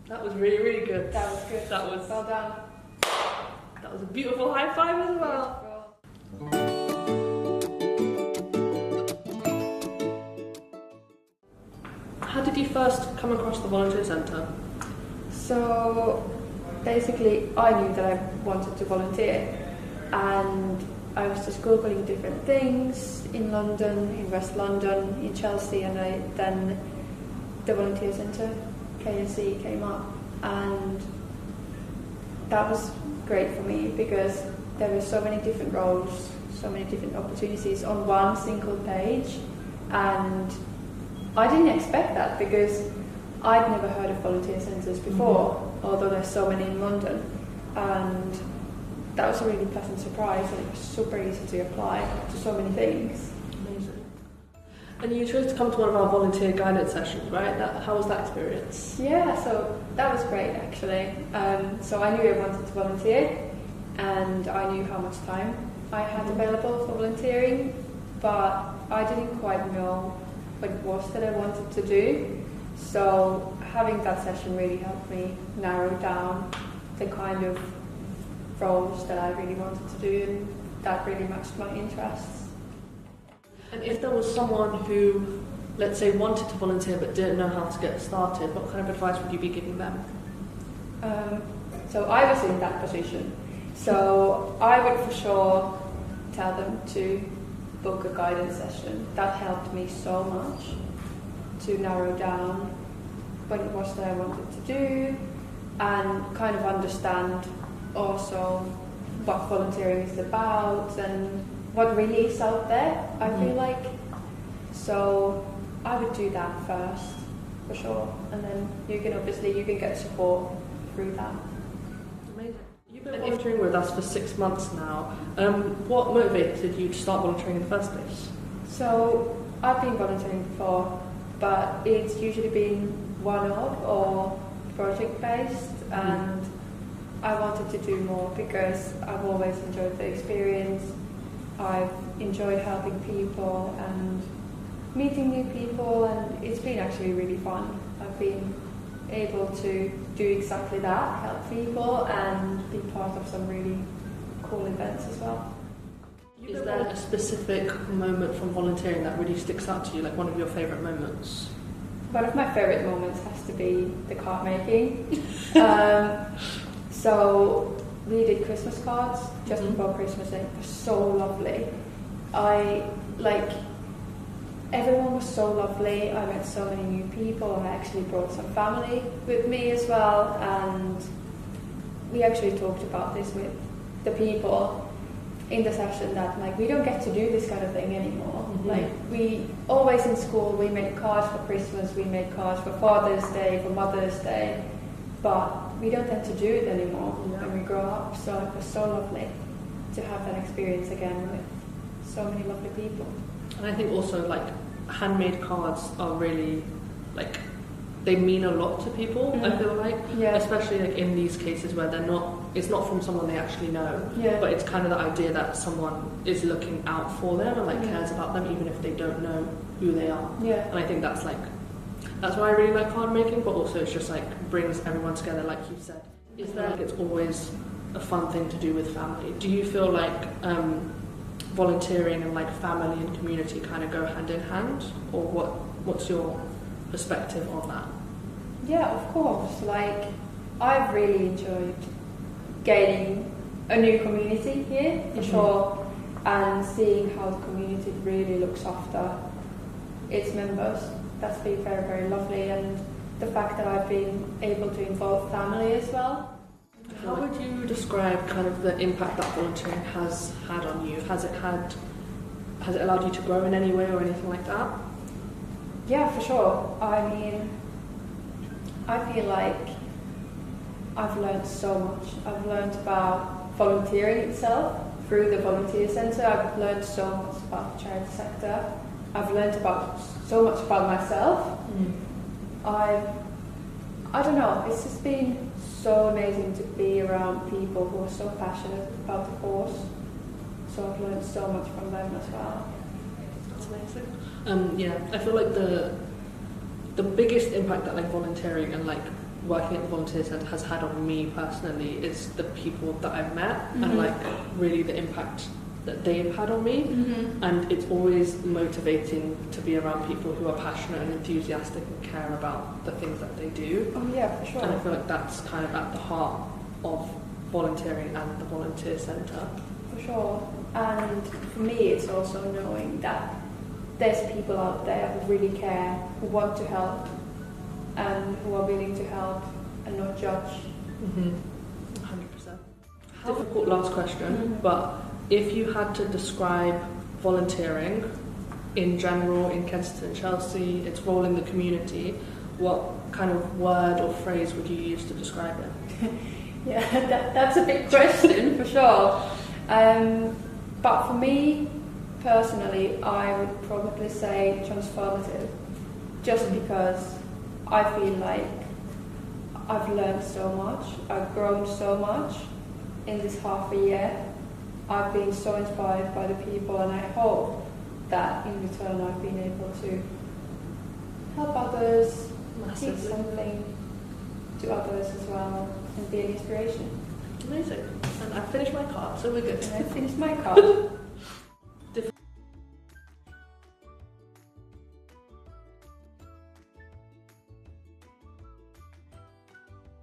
That was really, really good. That was good. That was well done. That was a beautiful high five as well. How did you first come across the volunteer centre? So basically I knew that I wanted to volunteer, and I was just googling different things in London, in West London, in Chelsea, and then the volunteer centre, KSC, came up, and that was great for me because there were so many different roles, so many different opportunities on one single page, and I didn't expect that because I'd never heard of volunteer centres before, although there's so many in London, and that was a really pleasant surprise, and it was super easy to apply to so many things. Amazing. And you chose to come to one of our volunteer guidance sessions, right? How was that experience? Yeah, so that was great actually. So I knew I wanted to volunteer, and I knew how much time I had available for volunteering, but I didn't quite know what it was that I wanted to do. So having that session really helped me narrow down the kind of roles that I really wanted to do, and that really matched my interests. And if there was someone who, let's say, wanted to volunteer but didn't know how to get started, what kind of advice would you be giving them? So I was in that position. So I would for sure tell them to book a guidance session. That helped me so much to narrow down what it was that I wanted to do, and kind of understand also what volunteering is about and what really is out there, I feel like. So I would do that first, for sure, and then you can get support through that. Amazing. You've been volunteering with us for 6 months now. What motivated you to start volunteering in the first place? So I've been volunteering before, but it's usually been one-off or project-based, and I wanted to do more because I've always enjoyed the experience. I've enjoyed helping people and meeting new people, and it's been actually really fun. I've been able to do exactly that, help people and be part of some really cool events as well. Is there a specific moment from volunteering that really sticks out to you, like one of your favourite moments? One of my favourite moments has to be the card making. So we did Christmas cards just before Christmas, and it was so lovely. Everyone was so lovely. I met so many new people. I actually brought some family with me as well, and we actually talked about this with the people in the session that we don't get to do this kind of thing anymore. We always in school we made cards for Christmas, we made cards for Father's Day, for Mother's Day, but we don't tend to do it anymore when we grow up. So it was so lovely to have that experience again with so many lovely people. And I think also handmade cards are really they mean a lot to people. I feel like, especially in these cases where it's not from someone they actually know, but it's kind of the idea that someone is looking out for them and cares about them even if they don't know who they are. And I think that's why I really like card making, but also it's just brings everyone together, like you said. Is there it's always a fun thing to do with family? Do you feel volunteering and family and community kind of go hand in hand, or what's your perspective on that? Yeah, of course. I've really enjoyed gaining a new community here, for sure, and seeing how the community really looks after its members. That's been very, very lovely, and the fact that I've been able to involve family as well. How would you describe kind of the impact that volunteering has had on you? Has it allowed you to grow in any way or anything like that? Yeah, for sure. I mean, I feel like I've learned so much. I've learned about volunteering itself through the volunteer centre. I've learned so much about the charity sector. I've learned so much about myself. I don't know, it's just been so amazing to be around people who are so passionate about the cause. So I've learned so much from them as well. That's amazing. I feel like the biggest impact that volunteering and working at the volunteer centre has had on me personally is the people that I've met and like really the impact that they've had on me. And it's always motivating to be around people who are passionate and enthusiastic and care about the things that they do. Oh yeah, for sure. And I feel like that's kind of at the heart of volunteering and the volunteer centre. For sure. And for me, it's also knowing that there's people out there who really care, who want to help, and who are willing to help and not judge. 100%. Difficult last question, but if you had to describe volunteering in general in Kensington, Chelsea, its role in the community, what kind of word or phrase would you use to describe it? Yeah, that's a big question for sure. But for me, personally, I would probably say transformative, just because I feel like I've learned so much, I've grown so much in this half a year. I've been so inspired by the people, and I hope that in return I've been able to help others, teach something to others as well, and be an inspiration. Amazing. And I finished my card, so we're good. And I finished my card.